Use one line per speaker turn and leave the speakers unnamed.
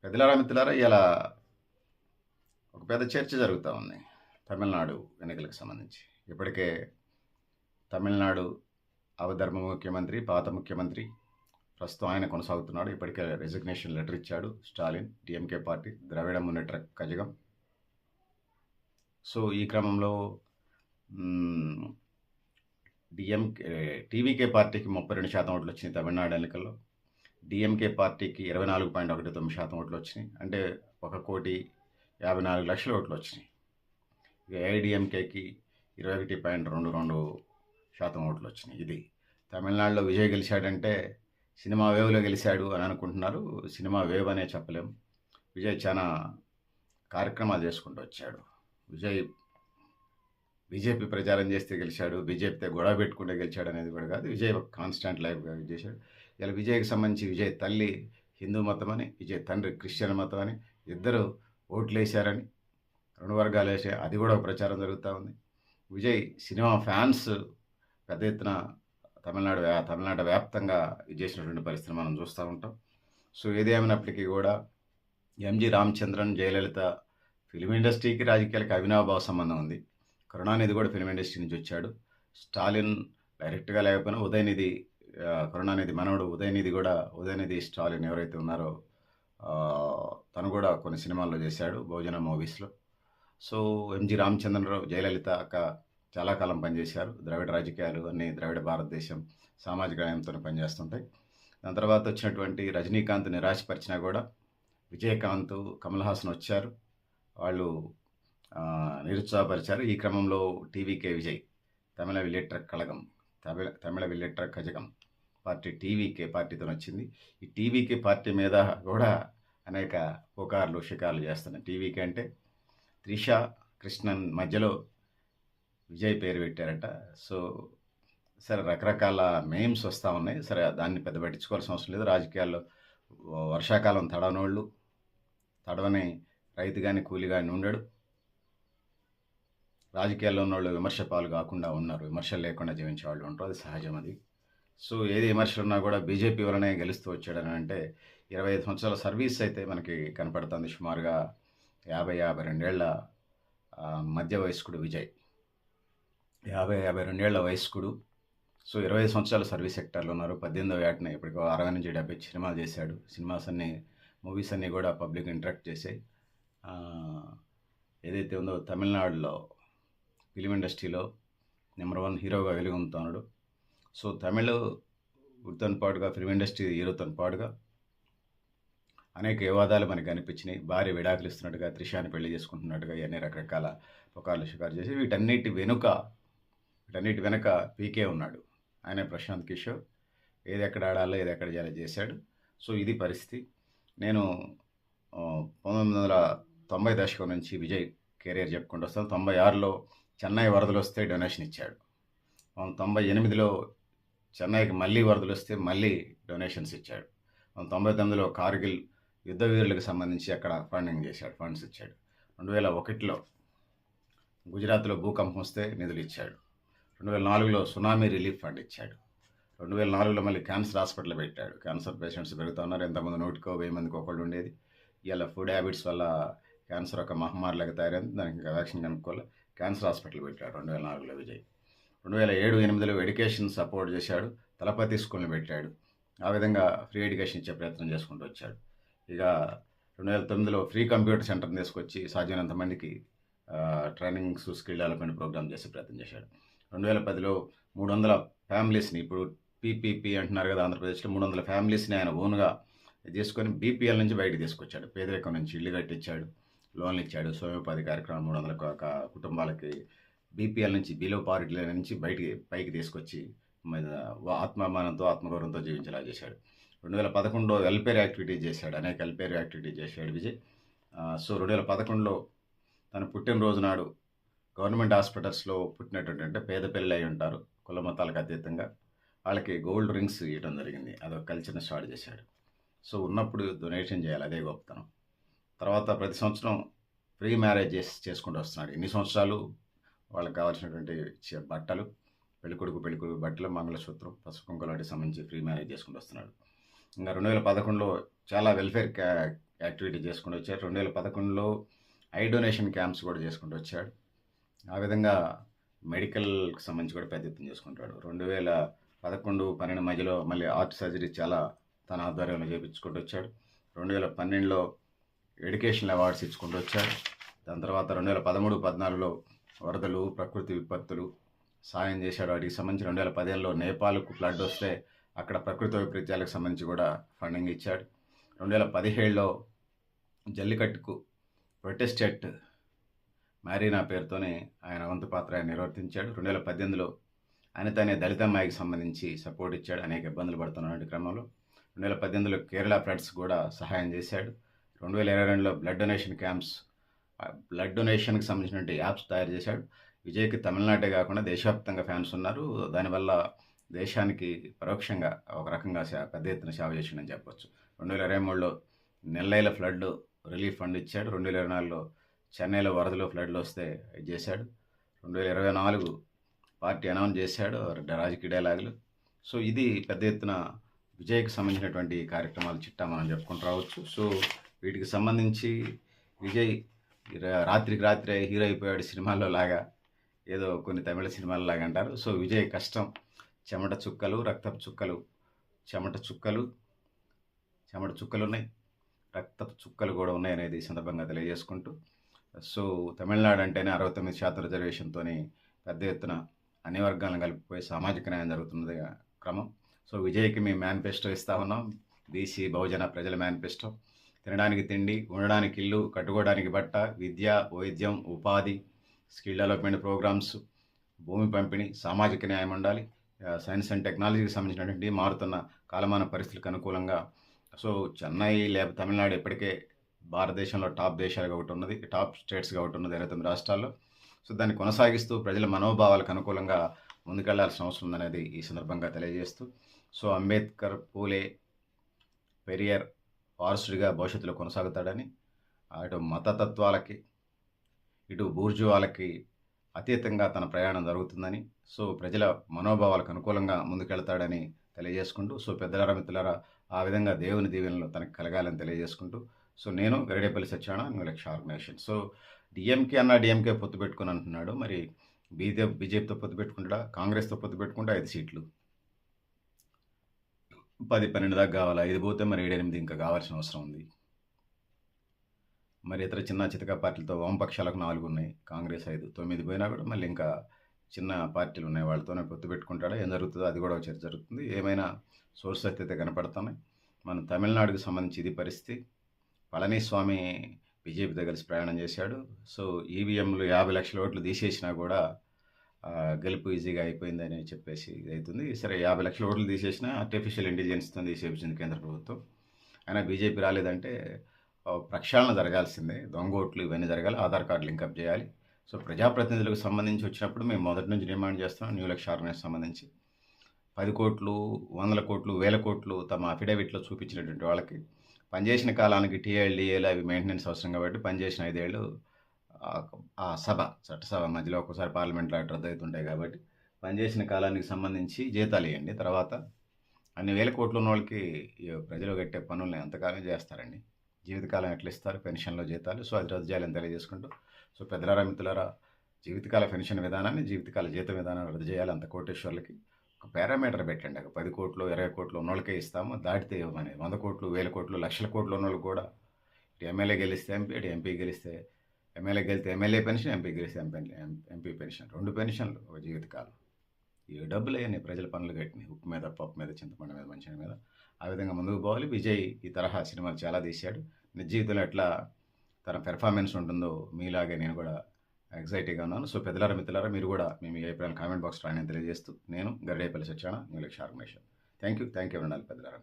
పెద్దలారా, మిత్రులారా ఇలా ఒక పెద్ద చర్చ జరుగుతా ఉంది. తమిళనాడు ఎన్నికలకు సంబంధించి. ఇప్పటికే తమిళనాడు అవధర్మ ముఖ్యమంత్రి, పాత ముఖ్యమంత్రి ప్రస్తుతం ఆయన కొనసాగుతున్నాడు. ఇప్పటికే రెసిగ్నేషన్ లెటర్ ఇచ్చాడు స్టాలిన్, డీఎంకే పార్టీ, ద్రవిడ మున్నేట్ర కజగం. సో ఈ క్రమంలో డిఎంకే టీవీకే పార్టీకి 32% ఓట్లు వచ్చినాయి తమిళనాడు ఎన్నికల్లో. డిఎంకే పార్టీకి 24.19% ఓట్లు వచ్చినాయి. అంటే 1,54,00,000 ఓట్లు వచ్చినాయి. ఇక ఏఐడిఎంకేకి 21.22% ఓట్లు వచ్చినాయి. ఇది తమిళనాడులో విజయ్ గెలిచాడంటే సినిమా వేవ్లో గెలిచాడు అని అనుకుంటున్నారు. సినిమా వేవ్ అనే చెప్పలేం. విజయ్ చాలా కార్యక్రమాలు చేసుకుంటూ వచ్చాడు. విజయ్ బీజేపీ ప్రచారం చేస్తే గెలిచాడు, బీజేపీతో గొడవ పెట్టుకుంటే గెలిచాడు అనేది కూడా కాదు. విజయ్ ఒక కాన్స్టాంట్ లైఫ్గా చేశాడు. ఇలా విజయ్కి సంబంధించి విజయ్ తల్లి హిందూ మతం అని, విజయ్ తండ్రి క్రిస్టియన్ మతం అని, ఇద్దరు ఓట్లు వేశారని, 2 వర్గాలు వేసే అది కూడా ఒక ప్రచారం జరుగుతూ ఉంది. విజయ్ సినిమా ఫ్యాన్స్ పెద్ద ఎత్తున తమిళనాడు వ్యాప్తంగా ఇది చేసినటువంటి పరిస్థితిని మనం చూస్తూ ఉంటాం. సో ఏది ఏమైనప్పటికీ కూడా ఎంజి రామచంద్రన్, జయలలిత ఫిలిం ఇండస్ట్రీకి, రాజకీయాలకి అవినాభావ సంబంధం ఉంది. కరుణానిధి కూడా ఫిలిం ఇండస్ట్రీ నుంచి వచ్చాడు. స్టాలిన్ డైరెక్ట్గా లేకపోయినా ఉదయనిధి, కరుణానిధి మనవడు ఉదయనిధి స్టాలిన్ ఎవరైతే ఉన్నారో తను కూడా కొన్ని సినిమాల్లో చేశాడు, బహుజన మూవీస్లో. సో ఎంజి రామచంద్రరావు, జయలలిత అక్క చాలా కాలం పనిచేశారు. ద్రవిడ రాజకీయాలు అన్నీ ద్రవిడ భారతదేశం సామాజిక న్యాయంతో పనిచేస్తుంటాయి. దాని తర్వాత వచ్చినటువంటి రజనీకాంత్ నిరాశపరిచినా కూడా విజయకాంత్, కమల్ హాసన్ వచ్చారు. వాళ్ళు నిరుత్సాహపరిచారు. ఈ క్రమంలో టీవీకే విజయ్, తమిళ విల్లెట్ర కజగం పార్టీ టీవీకే పార్టీతో వచ్చింది. ఈ టీవీకే పార్టీ మీద కూడా అనేక పుకార్లు, షికార్లు చేస్తున్నాయి. టీవీకే అంటే త్రిష, కృష్ణన్ మధ్యలో విజయ్ పేరు పెట్టారట. సో సరే, రకరకాల మేమ్స్ వస్తూ ఉన్నాయి. సరే, దాన్ని పెద్ద పట్టించుకోవాల్సిన అవసరం లేదు. రాజకీయాల్లో వర్షాకాలం తడవని రైతు కానీ కూలి కానీ ఉండడు. రాజకీయాల్లో ఉన్నవాళ్ళు విమర్శ పాలు కాకుండా ఉన్నారు, విమర్శలు లేకుండా జీవించే వాళ్ళు ఉంటారు. అది సహజం. అది సో ఏది విమర్శలు ఉన్నా కూడా బీజేపీ వలనే గెలుస్తూ వచ్చాడని అంటే 25 సంవత్సరాల సర్వీస్ అయితే మనకి కనపడుతుంది. సుమారుగా 52 ఏళ్ల మధ్య వయస్కుడు విజయ్, 52 ఏళ్ల వయస్కుడు. సో 25 సంవత్సరాల సర్వీస్ సెక్టర్లో ఉన్నారు. 18వ ఏటనే ఇప్పటికీ 60 నుంచి 70 సినిమాలు చేశాడు. మూవీస్ అన్నీ కూడా పబ్లిక్ ఇంటరాక్ట్ చేసాయి. ఏదైతే ఉందో తమిళనాడులో ఫిలిం ఇండస్ట్రీలో నెంబర్ 1 హీరోగా వెలుగొందుతున్నాడు. సో తమిళ వృత్తితో పాటుగా ఫిలిం ఇండస్ట్రీ హీరోతో పాటుగా అనేక వివాదాలు మనకు కనిపించినాయి. భార్య విడాకులు ఇస్తున్నట్టుగా, త్రిషాని పెళ్లి చేసుకుంటున్నట్టుగా ఇవన్నీ రకరకాల పుకార్లు షికారు చేసి వీటన్నిటి వెనుక పీకే ఉన్నాడు. ఆయన ప్రశాంత్ కిషోర్. ఏది ఎక్కడ ఆడాలో ఏది ఎక్కడ చేయాలో చేశాడు. సో ఇది పరిస్థితి. నేను 1990 దశకం నుంచి విజయ్ కెరీర్ చెప్పుకుంటూ వస్తాను. 96లో చెన్నై వరదలు వస్తే డొనేషన్ ఇచ్చాడు. 98లో చెన్నైకి మళ్ళీ వరదలు వస్తే మళ్ళీ డొనేషన్స్ ఇచ్చాడు. 99లో కార్గిల్ యుద్ధ వీరులకు సంబంధించి అక్కడ ఫండ్స్ ఇచ్చాడు. 2001లో గుజరాత్లో భూకంపం వస్తే నిధులు ఇచ్చాడు. 2004లో సునామీ రిలీఫ్ ఫండ్ ఇచ్చాడు. 2004లో మళ్ళీ క్యాన్సర్ హాస్పిటల్ పెట్టాడు. క్యాన్సర్ పేషెంట్స్ పెరుగుతూ ఉన్నారు. ఎంతమంది 100 మందికి ఒకళ్ళు ఉండేది. ఇలా ఫుడ్ హ్యాబిట్స్ వల్ల క్యాన్సర్ ఒక మహమ్మారిలాగా తయారైంది. దానికి ఇంకా వ్యాక్సిన్ కనుక్కోవాలి. క్యాన్సర్ హాస్పిటల్ పెట్టాడు 2004లో విజయ్. 2007-8లో ఎడ్యుకేషన్ సపోర్ట్ చేశాడు. తలపతి స్కూల్ని పెట్టాడు. ఆ విధంగా ఫ్రీ ఎడ్యుకేషన్ ఇచ్చే ప్రయత్నం చేసుకుంటూ వచ్చాడు. ఇక 2009లో ఫ్రీ కంప్యూటర్ సెంటర్ని తీసుకొచ్చి సాధ్యమైనంత మందికి ట్రైనింగ్స్, స్కిల్ డెవలప్మెంట్ ప్రోగ్రామ్ చేసే ప్రయత్నం చేశాడు. 2010లో 300 ఫ్యామిలీస్ని, ఇప్పుడు పీపీపీ అంటున్నారు కదా ఆంధ్రప్రదేశ్లో, 300 ఫ్యామిలీస్ని ఆయన ఓన్గా తీసుకొని బీపీఎల్ నుంచి బయటకు తీసుకొచ్చాడు. పేదరికం నుంచి ఇల్లు కట్టించాడు, లోన్లు ఇచ్చాడు. స్వయంపాధి కార్యక్రమం 300 కుటుంబాలకి బీపీఎల్ నుంచి, బిలో పావర్టీ లైన్ నుంచి పైకి తీసుకొచ్చి ఆత్మాభిమానంతో, ఆత్మగౌరవంతో జీవించేలా చేశాడు. 2011లో వెల్ఫేర్ యాక్టివిటీస్ చేశాడు. అనేక వెల్ఫేర్ యాక్టివిటీస్ చేశాడు విజయ్. సో 2011లో తన పుట్టినరోజు నాడు గవర్నమెంట్ హాస్పిటల్స్లో పుట్టినటువంటి, అంటే పేద పిల్లలు అయి ఉంటారు, కుల మతాలకు అతీతంగా, వాళ్ళకి గోల్డ్ రింగ్స్ ఇవ్వడం జరిగింది. అదొక కల్చర్ని స్టార్ట్ చేశాడు. సో ఉన్నప్పుడు డొనేషన్ చేయాలి, అదే గొప్పతనం. తర్వాత ప్రతి సంవత్సరం ఫ్రీ మ్యారేజెస్ చేసుకుంటూ వస్తున్నాడు. ఇన్ని సంవత్సరాలు వాళ్ళకి కావాల్సినటువంటి బట్టలు, పెళ్ళికొడుకు బట్టలు, మంగళసూత్రం, పసుపు కుంకుమ లాంటికి సంబంధించి ఫ్రీ మ్యారేజ్ చేసుకుంటూ వస్తున్నాడు. ఇంకా 2011లో చాలా వెల్ఫేర్ యాక్టివిటీ చేసుకుంటూ వచ్చాడు. 2011లో ఐ డొనేషన్ క్యాంప్స్ కూడా చేసుకుంటూ వచ్చాడు. ఆ విధంగా మెడికల్కి సంబంధించి కూడా పెద్ద ఎత్తున చేసుకుంటాడు. 2011-12 మధ్యలో మళ్ళీ హార్ట్ సర్జరీ చాలా తన ఆధ్వర్యంలో చేయించుకుంటూ వచ్చాడు. 2012లో ఎడ్యుకేషన్ అవార్డ్స్ ఇచ్చుకుంటూ వచ్చాడు. దాని తర్వాత 2013-14లో వరదలు, ప్రకృతి విపత్తులు సాయం చేశాడు. వాటికి సంబంధించి 2015లో నేపాల్కు ఫ్లడ్ వస్తే అక్కడ ప్రకృతి వైపరీత్యాలకు సంబంధించి కూడా ఫండింగ్ ఇచ్చాడు. 2017లో జల్లికట్టుకు ప్రొటెస్టెట్ మ్యారీనా పేరుతోనే ఆయన వంతు పాత్ర ఆయన నిర్వర్తించాడు. 2018లో అనిత దళిత అమ్మాయికి సంబంధించి సపోర్ట్ ఇచ్చాడు. అనేక ఇబ్బందులు పడుతున్నటువంటి క్రమంలో 2018లో కేరళ ఫ్లడ్స్ కూడా సహాయం చేశాడు. 2022లో బ్లడ్ డొనేషన్ క్యాంప్స్, బ్లడ్ డొనేషన్కి సంబంధించినటువంటి యాప్స్ తయారు చేశాడు. విజయ్కి తమిళనాడే కాకుండా దేశవ్యాప్తంగా ఫ్యాన్స్ ఉన్నారు. దానివల్ల దేశానికి పరోక్షంగా ఒక రకంగా పెద్ద ఎత్తున సేవ చేసిండని చెప్పొచ్చు. 2023లో నెల్లైల ఫ్లడ్ రిలీఫ్ ఫండ్ ఇచ్చాడు. 2024లో చెన్నైలో వరదలు ఫ్లడ్లు వస్తే ఇది చేశాడు. 2024 పార్టీ అనౌన్స్ చేశాడు, రాజకీయ డైలాగులు. సో ఇది పెద్ద ఎత్తున విజయ్కి సంబంధించినటువంటి కార్యక్రమాలు చిట్టా మనం చెప్పుకుంటూ రావచ్చు. సో వీటికి సంబంధించి విజయ్ రాత్రికి రాత్రే హీరో అయిపోయాడు సినిమాల్లో లాగా, ఏదో కొన్ని తమిళ సినిమాల లాగా అంటారు. సో విజయ్ కష్టం, చెమట చుక్కలు, రక్తపు చుక్కలు, చెమట చుక్కలు ఉన్నాయి, రక్తపు చుక్కలు కూడా ఉన్నాయి అనేది ఈ సందర్భంగా తెలియజేసుకుంటూ, సో తమిళనాడు అంటేనే 69% రిజర్వేషన్తో పెద్ద ఎత్తున అన్ని వర్గాలను కలిపిపోయి సామాజిక న్యాయం జరుగుతున్నది క్రమం. సో విజయ్కి మేము మేనిఫెస్టో ఇస్తా ఉన్నాం. బీసీ బహుజన ప్రజల మేనిఫెస్టో. తినడానికి తిండి, ఉండడానికి ఇల్లు, కట్టుకోవడానికి బట్ట, విద్య, వైద్యం, ఉపాధి, స్కిల్ డెవలప్మెంట్ ప్రోగ్రామ్స్, భూమి పంపిణీ, సామాజిక న్యాయం ఉండాలి. సైన్స్ అండ్ టెక్నాలజీకి సంబంధించినటువంటి మారుతున్న కాలమాన పరిస్థితులకు అనుకూలంగా. సో చెన్నై లేదా తమిళనాడు ఇప్పటికే భారతదేశంలో టాప్ దేశాలుగా ఒకటి ఉన్నది, టాప్ స్టేట్స్గా ఒకటి ఉన్నది 29 రాష్ట్రాల్లో. సో దాన్ని కొనసాగిస్తూ ప్రజల మనోభావాలకు అనుకూలంగా ముందుకెళ్లాల్సిన అవసరం ఉందనేది ఈ సందర్భంగా తెలియజేస్తూ, సో అంబేద్కర్, పూలే, పెరియర్ వారసుడిగా భవిష్యత్తులో కొనసాగుతాడని, అటు మతతత్వాలకి ఇటు బూర్జువాలకి అతీతంగా తన ప్రయాణం జరుగుతుందని, సో ప్రజల మనోభావాలకు అనుకూలంగా ముందుకెళ్తాడని తెలియజేసుకుంటూ, సో పెద్దలారా మిత్రులారా ఆ విధంగా దేవుని దీవెనలు తనకు కలగాలని తెలియజేసుకుంటూ, సో నేను గరిడేపల్లి సత్యనారాయణ, న్యూ లక్ష్య ఆర్గనైజేషన్. సో డిఎంకే పొత్తు పెట్టుకుని అంటున్నాడు. మరి బీజేపీతో పొత్తు పెట్టుకుంటాడా, కాంగ్రెస్తో పొత్తు పెట్టుకుంటే 5 సీట్లు 10-12 దాకా కావాలి. 5 పోతే మరి 7-8 ఇంకా కావాల్సిన అవసరం ఉంది. మరి ఇతర చిన్న చితక పార్టీలతో వామపక్షాలకు 4 ఉన్నాయి, కాంగ్రెస్ 5, 9 పోయినా కూడా మళ్ళీ ఇంకా చిన్న పార్టీలు ఉన్నాయి, వాళ్ళతోనే పొత్తు పెట్టుకుంటాడా, ఏం జరుగుతుందో అది కూడా చర్చ జరుగుతుంది. ఏమైనా సోర్స్ అయితే కనపడుతున్నాయి. మన తమిళనాడుకు సంబంధించి ఇది పరిస్థితి. పళనిస్వామి బీజేపీతో కలిసి ప్రయాణం చేశాడు. సో ఈవీఎంలు 50 లక్షల ఓట్లు తీసేసినా కూడా గెలుపు ఈజీగా అయిపోయిందని చెప్పేసి ఇది అవుతుంది. సరే 50 లక్షల ఓట్లు తీసేసినా ఆర్టిఫిషియల్ ఇంటెలిజెన్స్తో తీసేసింది కేంద్ర ప్రభుత్వం. అయినా బీజేపీ రాలేదంటే ప్రక్షాళన జరగాల్సిందే. దొంగ ఓట్లు ఇవన్నీ జరగాలి, ఆధార్ కార్డు లింకప్ చేయాలి. సో ప్రజాప్రతినిధులకు సంబంధించి వచ్చినప్పుడు మేము మొదటి నుంచి డిమాండ్ చేస్తున్నాం. న్యూ లక్ష్య ఆర్గనైజేషన్ సంబంధించి 10 కోట్లు, 100 కోట్లు, 1000 కోట్లు తమ అఫిడవిట్లో చూపించినటువంటి వాళ్ళకి పనిచేసిన కాలానికి టీఎల్డీఏలు అవి మెయింటెనెన్స్ అవసరం కాబట్టి పనిచేసిన 5 ఏళ్ళు ఆ చట్టసభ మధ్యలో ఒక్కోసారి పార్లమెంట్లో రద్దు అవుతుంటాయి కాబట్టి పనిచేసిన కాలానికి సంబంధించి జీతాలు ఇవ్వండి. తర్వాత అన్ని 1000 కోట్లు ఉన్న వాళ్ళకి ప్రజలు కట్టే పనుల్ని ఎంతకాలం చేస్తారండి, జీవితకాలం ఎట్లా ఇస్తారు, పెన్షన్లో జీతాలు. సో అది రద్దు చేయాలని తెలియజేసుకుంటూ, సో పెద్దలారా మిత్రులారా జీవితకాల పెన్షన్ విధానాన్ని, జీవితకాల జీతం విధానాన్ని రద్దు చేయాలి. అంత కోటేశ్వర్లకి ఒక పారామీటర్ పెట్టండి. 10 కోట్లు 20 కోట్లు ఉన్న వాళ్ళకే ఇస్తాము, దాటితే ఇవ్వమని. 100 కోట్లు 1000 కోట్లు లక్షల కోట్లు ఉన్న వాళ్ళకి కూడా ఇటు ఎమ్మెల్యే గెలిస్తే ఎంపీ, ఇటు ఎంపీ గెలిస్తే ఎమ్మెల్యే గెలిస్తే ఎమ్మెల్యే పెన్షన్, ఎంపీ గెలిస్తే ఎంపీ పెన్షన్, 2 పెన్షన్లు ఒక జీవితకాలం. ఈ డబ్బులు అయ్యాయి ప్రజల పనులు కట్టినాయి, ఉప్పు మీద, పప్పు మీద, చింతపండు మీద, మంచి మీద. ఆ విధంగా ముందుకు పోవాలి. విజయ్ ఈ తరహా సినిమాలు చాలా తీశాడు. నిజ జీవితంలో ఎట్లా తన పెర్ఫార్మెన్స్ ఉంటుందో మీలాగే నేను కూడా ఎగ్జైటీగా ఉన్నాను. సో పెద్దలారా మిత్రులారా మీరు కూడా మీ అభిప్రాయాలు కామెంట్ బాక్స్ రాయని తెలియజేస్తూ, నేను గరిడేపల్లి సత్యనారాయణ, న్యూ లక్ష్య ఆర్గనైజేషన్. Thank you. ఎవరు పెద్దలారా.